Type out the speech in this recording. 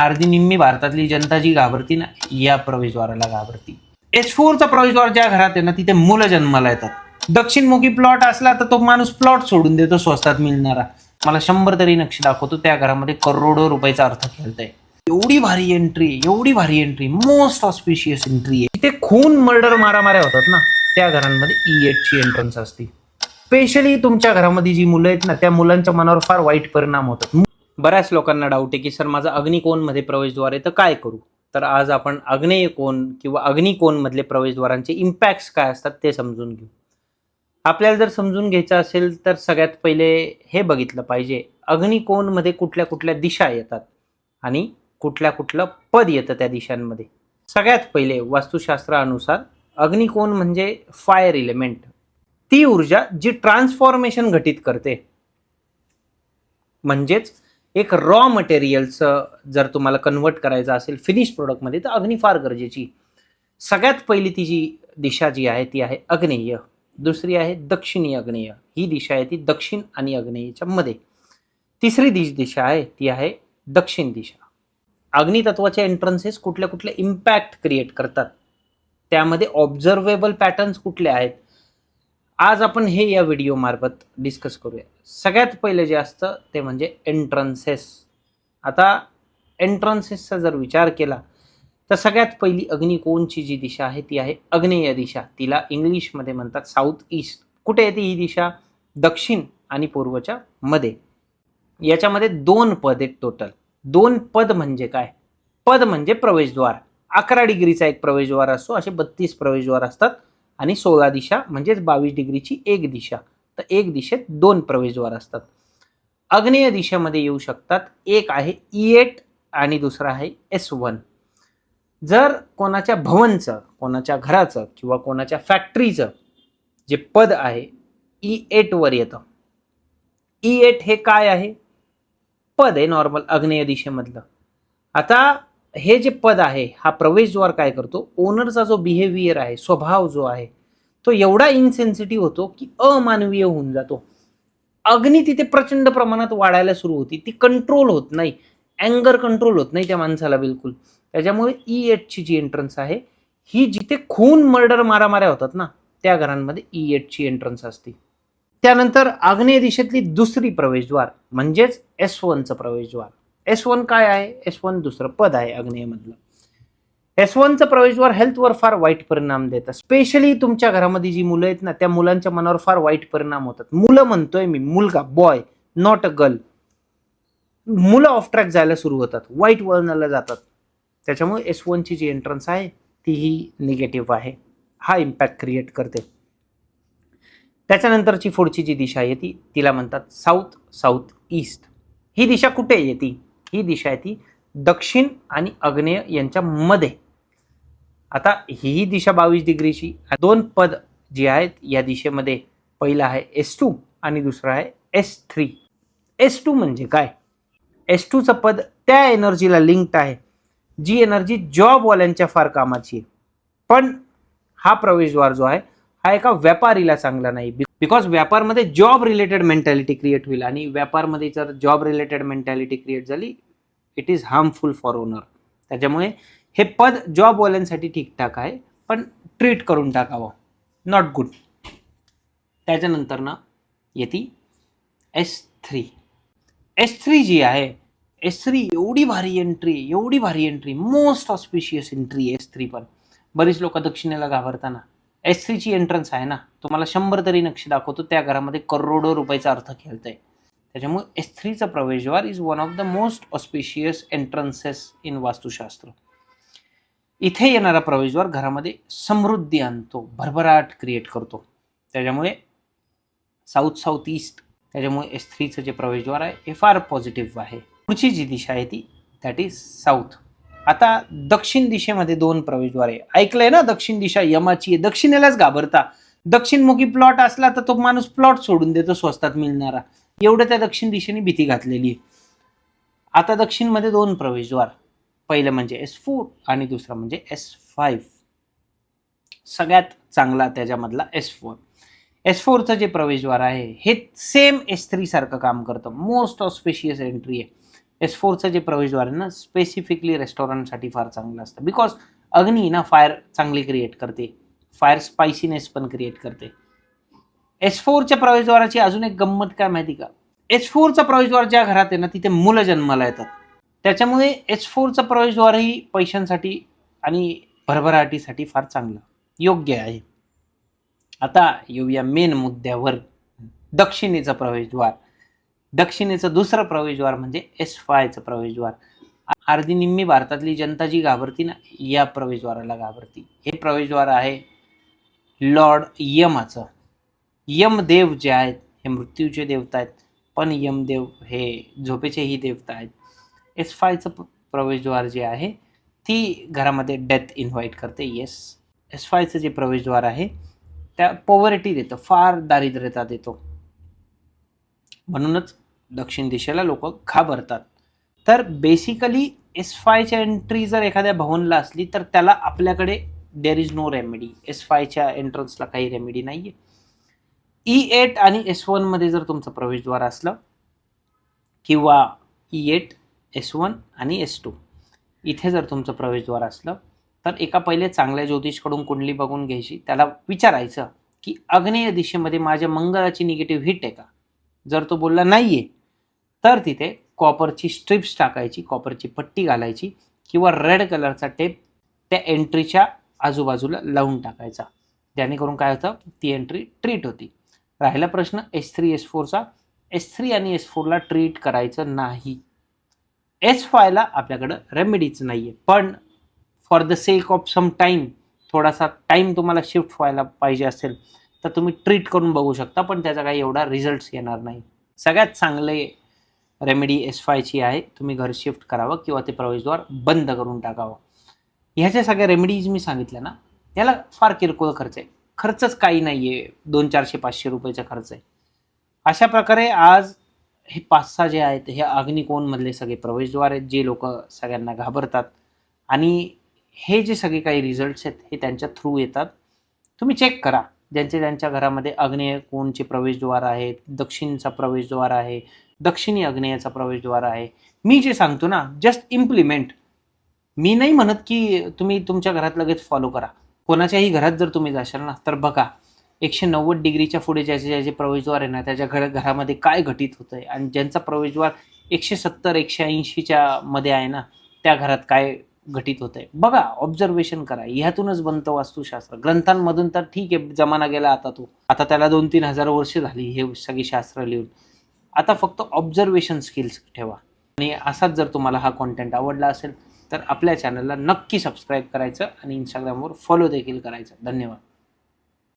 अर्धी निम्मी भारतातली जनता जी घाबरती ना, या प्रवेशद्वाराला घाबरती. S4चा प्रवेशद्वार ज्या घरात आहे ना, तिथे मुलं जन्माला येतात. दक्षिणमुखी प्लॉट असला तर तो माणूस प्लॉट सोडून देतो स्वस्तात मिळणारा. मला 100 तरी नक्षी दाखवतो, त्या घरामध्ये करोडो रुपयाचा अर्थ खेळतंय. एवढी भारी एंट्री, एवढी भारी एंट्री, मोस्ट ऑस्पिशियस एंट्री आहे. तिथे खून, मर्डर, मारामाऱ्या होतात ना, त्या घरांमध्ये E8ची एंट्रन्स असते. स्पेशली तुमच्या घरामध्ये जी मुलं आहेत ना, त्या मुलांच्या मनावर फार वाईट परिणाम होतात. बऱ्याच लोकांना डाऊट आहे की सर माझा अग्निकोणमध्ये प्रवेशद्वार आहे तर काय करू. तर आज आपण आग्नेय कोण किंवा अग्निकोण मधले प्रवेशद्वारांचे इम्पॅक्ट्स काय असतात ते समजून घेऊ. आपल्याला जर समजून घ्यायचं असेल तर सगळ्यात पहिले हे बघितलं पाहिजे, अग्निकोण मध्ये कुठल्या कुठल्या दिशा येतात आणि कुठलं पद येतं त्या दिशांमध्ये. सगळ्यात पहिले वास्तुशास्त्रानुसार अग्निकोण म्हणजे फायर एलिमेंट, ती ऊर्जा जी ट्रान्सफॉर्मेशन घटित करते. म्हणजेच एक रॉ मटेरियलचं जर तुम्हाला कन्वर्ट करायचं असेल फिनिश प्रोडक्टमध्ये तर अग्नी फार गरजेची. सगळ्यात पहिली ती जी दिशा जी आहे ती आहे आग्नेय, दुसरी आहे दक्षिणी आग्नेय. ही दिशा आहे ती दक्षिण आणि आग्नेयच्या मध्ये. तिसरी दिशा आहे ती आहे दक्षिण दिशा. अग्नितत्वाचे एंट्रन्सेस कुठल्या इम्पॅक्ट क्रिएट करतात, त्यामध्ये ऑब्झर्वेबल पॅटर्न्स कुठले आहेत, आज आपण हे या व्हिडिओ मार्फत डिस्कस करूया. सगळ्यात पहिले जे असतं ते म्हणजे एंट्रन्सेस. आता एंट्रन्सेसचा जर विचार केला तर सगळ्यात पहिली अग्निकोणची जी दिशा आहे ती आहे आग्नेय दिशा. तिला इंग्लिशमध्ये म्हणतात साऊथ ईस्ट. कुठे येते ही दिशा? दक्षिण आणि पूर्वच्या मध्ये. याच्यामध्ये 2 पद आहेत टोटल. 2 पद म्हणजे काय? पद म्हणजे प्रवेशद्वार. 11 डिग्रीचा एक प्रवेशद्वार असतो, असे 32 प्रवेशद्वार असतात आणि 16 दिशा म्हणजेच 22 डिग्रीची एक दिशा. तर एक दिशेत 2 प्रवेशद्वार असतात. आग्नेय दिशेमध्ये येऊ शकतात, एक आहे E8 आणि दुसरा आहे S1. जर कोणाच्या भवनचं, कोणाच्या घराचं किंवा कोणाच्या फॅक्टरीचं जे पद आहे E8 वर येतं. E8 हे काय आहे? पद आहे नॉर्मल आग्नेय दिशेमधलं. आता हे जे पद आहे, हा प्रवेशद्वार काय करतो, ओनरचा जो बिहेवियर आहे, स्वभाव जो आहे, तो एवढा इनसेन्सिटिव्ह होतो की अमानवीय होऊन जातो. अग्नी तिथे प्रचंड प्रमाणात वाढायला सुरू होती, ती कंट्रोल होत नाही, अँगर कंट्रोल होत नाही त्या माणसाला बिलकुल. त्याच्यामुळे E8ची जी एंट्रन्स आहे ही जिथे खून, मर्डर, मारामाऱ्या होतात ना, त्या घरांमध्ये E8ची एंट्रन्स असते. त्यानंतर आग्नेय दिशेतली दुसरी प्रवेशद्वार म्हणजेच S1चं प्रवेशद्वार. S1 काय आहे? S1 दुसरं पद आहे आग्नेयमधलं. S1चं प्रवेशद्वार हेल्थवर फार वाईट परिणाम देतं. स्पेशली तुमच्या घरामध्ये जी मुलं आहेत ना, त्या मुलांच्या मनावर फार वाईट परिणाम होतात. मुलं म्हणतोय मी, मुलगा, बॉय, नॉट अ गर्ल. मुलं ऑफ ट्रॅक जायला सुरू होतात, वाईट वळणाला जातात. त्याच्यामुळे S1ची जी एंट्रन्स आहे तीही निगेटिव्ह आहे. हा इम्पॅक्ट क्रिएट करते. त्याच्यानंतरची पुढची जी दिशा आहे तिला म्हणतात साऊथ ईस्ट. ही दिशा कुठे येते? ही दिशा आहे ती दक्षिण आणि आग्नेय यांच्या मध्ये. आता ही दिशा 22 डिग्रीची. 2 पद जी आहेत या दिशेमध्ये, पहिला आहे S2 आणि दुसरा आहे S3. S2 म्हणजे काय? S2चं पद त्या एनर्जीला लिंक्ड आहे जी एनर्जी जॉबवाल्यांच्या फार कामाची आहे. पण हा प्रवेशद्वार जो आहे हा एका व्यापारीला चांगला नाही, बिकॉज व्यापारमध्ये जॉब रिलेटेड मेंटॅलिटी क्रिएट होईल आणि व्यापारमध्ये जर जॉब रिलेटेड मेंटॅलिटी क्रिएट झाली, it is harmful for owner. त्याच्यामुळे हे पद जॉबवाल्यांसाठी ठीकठाक आहे, पण ट्रीट करून टाकावं, नॉट गुड. त्याच्यानंतर ना येते S3. S3 जी आहे, S3 एवढी भारी entry, most auspicious entry S3. पण बरीच लोक दक्षिणेला घाबरताना. S3ची एंट्रन्स आहे ना, तुम्हाला 100 तरी नक्षी दाखवतो, त्या घरामध्ये करोडो रुपयाचा अर्थ खेळतंय. त्याच्यामुळे S3चा प्रवेशद्वार is one of the most auspicious entrances in Vastushastra. इथे येणारा प्रवेशद्वार घरामध्ये समृद्धी आणतो, भरभराट क्रिएट करतो. त्याच्यामुळे साऊथ ईस्ट. त्याच्यामुळे S3चं जे प्रवेशद्वार आहे हे फार पॉझिटिव्ह आहे. पुढची जी दिशा आहे ती दॅट इज साऊथ. आता दक्षिण दिशेमध्ये 2 प्रवेशद्वार आहे. ऐकलंय ना, दक्षिण दिशा यमाची आहे. दक्षिणेलाच घाबरता. दक्षिणमुखी प्लॉट असला तर तो माणूस प्लॉट सोडून देतो स्वस्तात मिळणारा, एवढं त्या दक्षिण दिशेने भीती घातलेली आहे. आता दक्षिणमध्ये 2 प्रवेशद्वार, पहिलं म्हणजे S4 आणि दुसरं म्हणजे S5. सगळ्यात चांगला त्याच्यामधला S4. S4चं जे प्रवेशद्वार आहे हे सेम S3 सारखं काम करतं, मोस्ट ऑस्पिशियस एंट्री आहे. S4चं जे प्रवेशद्वार आहे ना स्पेसिफिकली रेस्टॉरंटसाठी फार चांगलं असतं, बिकॉज अग्नी ना फायर चांगली क्रिएट करते, फायर स्पायसीनेस पण क्रिएट करते. S4च्या प्रवेशद्वाराची अजून एक गंमत काय माहिती का, S4चा प्रवेशद्वार ज्या घरात आहे ना तिथे मुलं जन्माला येतात, त्याच्यामुळे S4चा प्रवेशद्वारही पैशांसाठी आणि भरभराटीसाठी फार चांगलं योग्य आहे. आता येऊया मेन मुद्द्यावर, दक्षिणेचं प्रवेशद्वार. दक्षिणेचं दुसरं प्रवेशद्वार म्हणजे S5चं प्रवेशद्वार. अर्धी निम्मी भारतातली जनता जी घाबरती ना या प्रवेशद्वाराला घाबरती. हे प्रवेशद्वार आहे लॉर्ड यमाचं. यमदेव जे आहेत हे मृत्यूचे देवता आहेत, पण यमदेव हे झोपेचेही देवता आहेत. S5चं प्रवेशद्वार जे आहे ती घरामध्ये डेथ इन्व्हाइट करते. येस, S5चं जे प्रवेशद्वार आहे त्या पॉवर्टी देतं, फार दारिद्र्यता देतो, म्हणूनच दक्षिण दिशेला लोक घाबरतात. तर बेसिकली S5च्या एंट्री जर एखाद्या भवनला असली तर त्याला आपल्याकडे देर इज नो रेमेडी. S5च्या एंट्रन्सला काही रेमेडी नाही आहे. E8 आणि S1 मध्ये जर तुमचं प्रवेशद्वार असलं किंवा E8, S1 आणि S2 इथे जर तुमचं प्रवेशद्वार असलं तर एका पहिले चांगल्या ज्योतिषकडून कुंडली बघून घ्यायची. त्याला विचारायचं की आग्नेय दिशेमध्ये माझ्या मंगळाची निगेटिव्ह हिट आहे का. जर तो बोलला नाहीये तर तिथे कॉपरची स्ट्रिप्स टाकायची, कॉपरची पट्टी घालायची किंवा रेड कलरचा टेप त्या एंट्रीच्या आजूबाजूला लावून टाकायचा. जेणेकरून काय होतं, ती एंट्री ट्रीट होती. राहिला प्रश्न S3, S4चा. S3 आणि S4ला ट्रीट करायचं नाही. S5ला आपल्याकडं रेमेडीच नाही आहे, पण for the sake of some time, थोडासा टाईम तुम्हाला शिफ्ट व्हायला पाहिजे असेल तर तुम्ही ट्रीट करून बघू शकता, पण त्याचा काही एवढा रिझल्ट्स येणार नाही. सगळ्यात चांगले रेमेडी S5ची आहे, तुम्ही घर शिफ्ट करावं किंवा ते प्रवेशद्वार बंद करून टाकावं. ह्याच्या सगळ्या रेमेडीज मी सांगितल्या ना, याला फार किरकोळ खर्च आहे, खर्चच काही नाही आहे, 200-400-500 रुपयाचा खर्च आहे. अशा प्रकारे आज हे 5-6 जे आहेत हे अग्निकोणमधले सगळे प्रवेशद्वार आहेत जे लोक सगळ्यांना घाबरतात, आणि हे जे सगळे काही रिझल्ट्स आहेत हे त्यांच्या थ्रू येतात. तुम्ही चेक करा ज्यांच्या घरामध्ये आग्नेय कोणचे प्रवेशद्वार आहेत, दक्षिणचा प्रवेशद्वार आहे, दक्षिणी आग्नेयाचा प्रवेशद्वार आहे. मी जे सांगतो ना जस्ट इम्प्लिमेंट. मी नाही म्हणत की तुम्ही तुमच्या घरात लगेच फॉलो करा. कोणाच्याही घरात जर तुम्ही जाशाल ना तर बघा 190 डिग्रीच्या पुढे ज्याचे प्रवेशद्वार आहे ना त्याच्या घरामध्ये काय घटित होतंय, आणि ज्यांचा प्रवेशद्वार 170-180च्या मध्ये आहे ना त्या घरात काय घटित होतंय बघा, ऑब्झर्वेशन करा. ह्यातूनच बनतं वास्तुशास्त्र. ग्रंथांमधून तर ठीक आहे, जमाना गेला आता त्याला 2-3 हजार वर्ष झाली हे सगळी शास्त्र लिहून. आता फक्त ऑब्झर्वेशन स्किल्स ठेवा. आणि असाच जर तुम्हाला हा कॉन्टेंट आवडला असेल तर आपल्या चॅनलला नक्की सबस्क्राईब करायचं आणि इंस्टाग्रामवर फॉलो देखील करायचं. धन्यवाद.